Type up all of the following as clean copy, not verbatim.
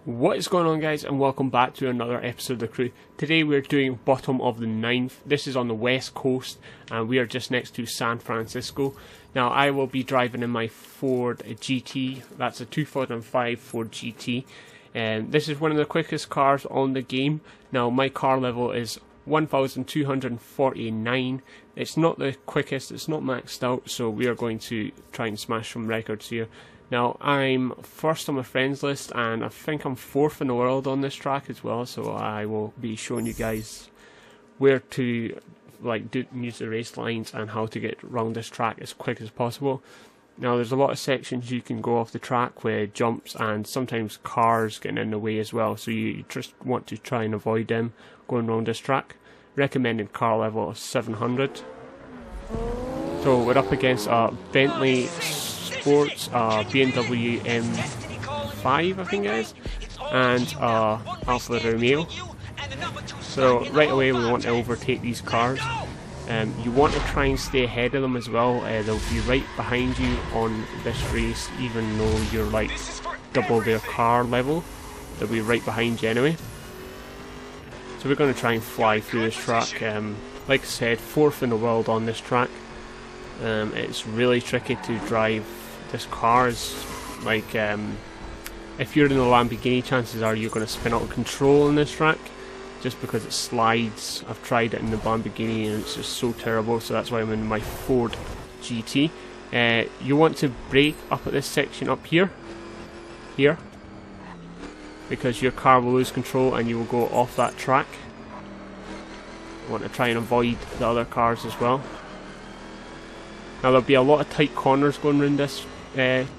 What is going on, guys, and welcome back to another episode of The Crew. Today we're doing bottom of the ninth. This is on the west coast and we are just next to San Francisco. Now I will be driving in my Ford GT. That's a 2005 Ford GT, and this is one of the quickest cars on the game. Now my car level is 1249. It's not the quickest, it's not maxed out, so we are going to try and smash some records here. Now, I'm first on my friends list, and I think I'm fourth in the world on this track as well, so I will be showing you guys where to use the race lines and how to get around this track as quick as possible. Now, there's a lot of sections you can go off the track with jumps and sometimes cars getting in the way as well, so you just want to try and avoid them going around this track. Recommended car level of 700. So we're up against a Bentley Sports, BMW M5 I think it is, and Alfa Romeo. So right away we want to overtake these cars. You want to try and stay ahead of them as well. They'll be right behind you on this race, even though you're like double their car level. They'll be right behind you anyway. So we're going to try and fly through this track. Like I said, fourth in the world on this track. It's really tricky to drive this car. Is like if you're in a Lamborghini, chances are you're going to spin out of control in this track just because it slides. I've tried it in the Lamborghini and it's just so terrible, so that's why I'm in my Ford GT. You want to brake up at this section up here, because your car will lose control and you will go off that track. You want to try and avoid the other cars as well. Now there'll be a lot of tight corners going around this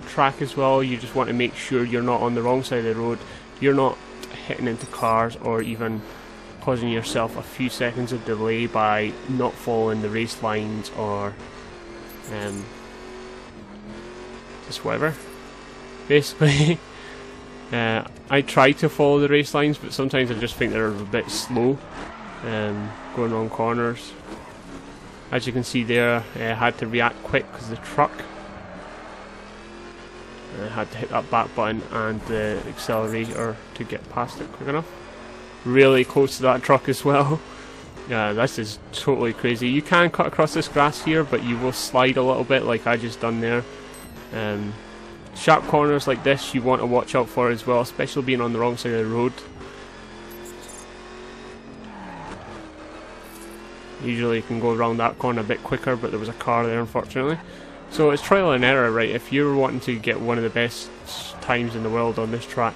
track as well. You just want to make sure you're not on the wrong side of the road. You're not hitting into cars or even causing yourself a few seconds of delay by not following the race lines or just whatever. Basically, I try to follow the race lines, but sometimes I just think they're a bit slow going on corners. As you can see there, I had to react quick because the truck. I had to hit that back button and the accelerator to get past it quick enough. Really close to that truck as well. Yeah, this is totally crazy. You can cut across this grass here, but you will slide a little bit like I just done there. Sharp corners like this you want to watch out for as well, especially being on the wrong side of the road. Usually you can go around that corner a bit quicker, but there was a car there unfortunately. So it's trial and error, right? If you're wanting to get one of the best times in the world on this track,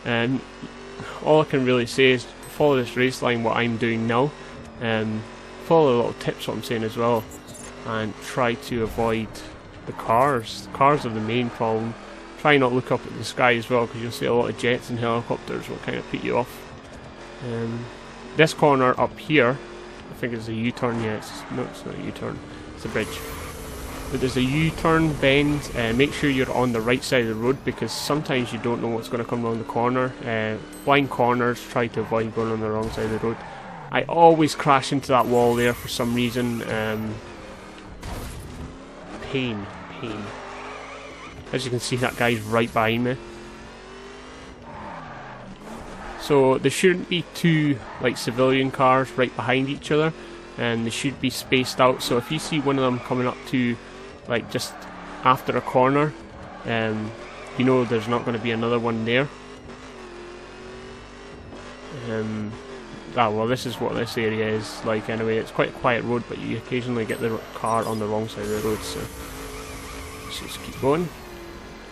and all I can really say is follow this race line, what I'm doing now, follow the little tips what I'm saying as well, and try to avoid the cars. The cars are the main problem. Try not to look up at the sky as well, because you'll see a lot of jets and helicopters will kind of put you off. This corner up here, I think it's a U-turn. No, it's not a U-turn, it's a bridge. But there's a U-turn bend. Make sure you're on the right side of the road, because sometimes you don't know what's going to come around the corner. Blind corners, try to avoid going on the wrong side of the road. I always crash into that wall there for some reason. Pain. As you can see, that guy's right behind me. So there shouldn't be two civilian cars right behind each other, and they should be spaced out. So if you see one of them coming up to just after a corner, you know there's not going to be another one there. Well, this is what this area is like anyway. It's quite a quiet road, but you occasionally get the car on the wrong side of the road, so let's just keep going.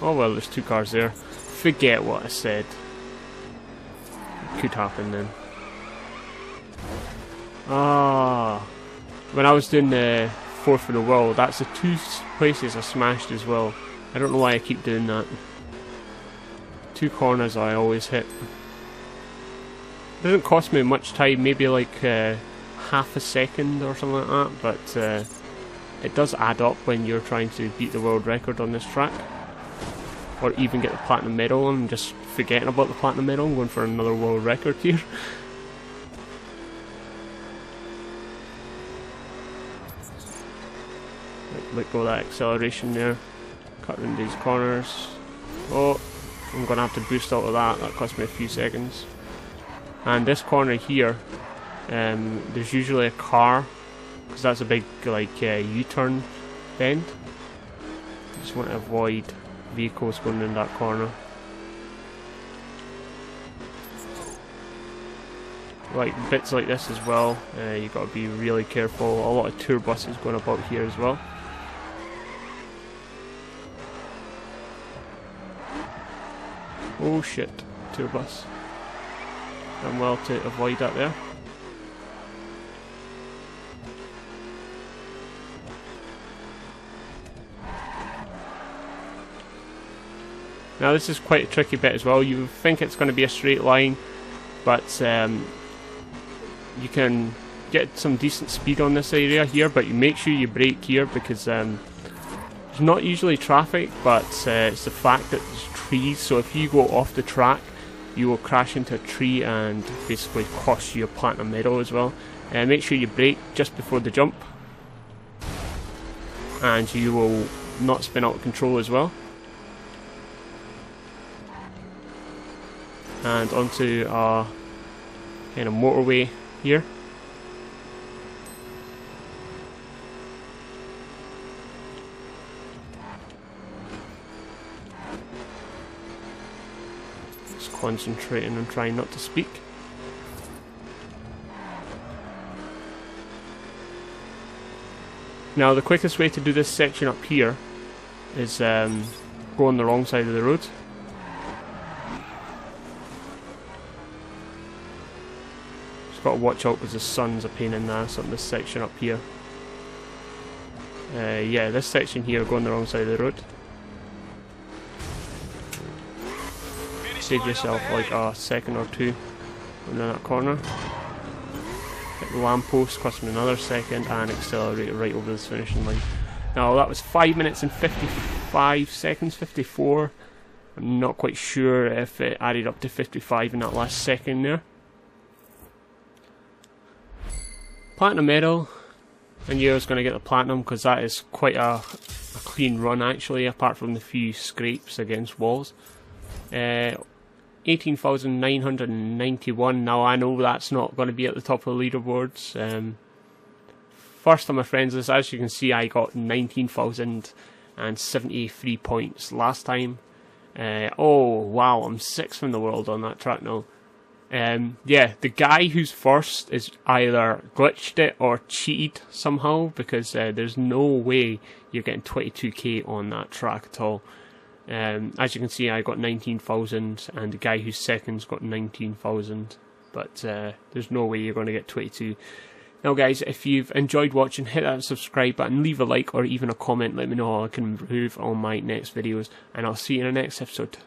Oh well, there's two cars there. Forget what I said. It could happen then. When I was doing the fourth in the world, that's the two places I smashed as well. I don't know why I keep doing that. Two corners I always hit. It doesn't cost me much time, maybe half a second or something like that, but it does add up when you're trying to beat the world record on this track, or even get the platinum medal. I'm just forgetting about the platinum medal. I'm going for another world record here. Let go of that acceleration there. Cut in these corners. Oh, I'm going to have to boost out of that. That cost me a few seconds. And this corner here, there's usually a car, because that's a big like U-turn bend. Just want to avoid vehicles going in that corner. Like bits like this as well, you've got to be really careful. A lot of tour buses going about here as well. Oh shit, tour bus. Done well to avoid that there. Now this is quite a tricky bit as well. You think it's going to be a straight line, but you can get some decent speed on this area here, but you make sure you brake here because there's not usually traffic, but it's the fact that there's trees, so if you go off the track you will crash into a tree and basically cost you a platinum medal as well. Make sure you brake just before the jump, and you will not spin out of control as well. And onto our kind of motorway here. Just concentrating on trying not to speak. Now the quickest way to do this section up here is go on the wrong side of the road. Got to watch out because the sun's a pain in the ass on this section up here. Yeah, this section here, going the wrong side of the road. Save yourself like a second or two in that corner. Hit the lamppost, cost me another second, and accelerate right over this finishing line. Now that was 5 minutes and 55 seconds, 54. I'm not quite sure if it added up to 55 in that last second there. Platinum medal, and you're going to get the platinum because that is quite a clean run actually, apart from the few scrapes against walls. 18,991. Now I know that's not going to be at the top of the leaderboards. First on my friends list, as you can see, I got 19,073 points last time. Oh wow, I'm 6th in the world on that track now. Yeah, the guy who's first is either glitched it or cheated somehow, because there's no way you're getting 22k on that track at all. As you can see, I got 19,000 and the guy who's second's got 19,000, but there's no way you're going to get 22. Now guys, if you've enjoyed watching, hit that subscribe button, leave a like or even a comment, let me know how I can improve on my next videos, and I'll see you in the next episode.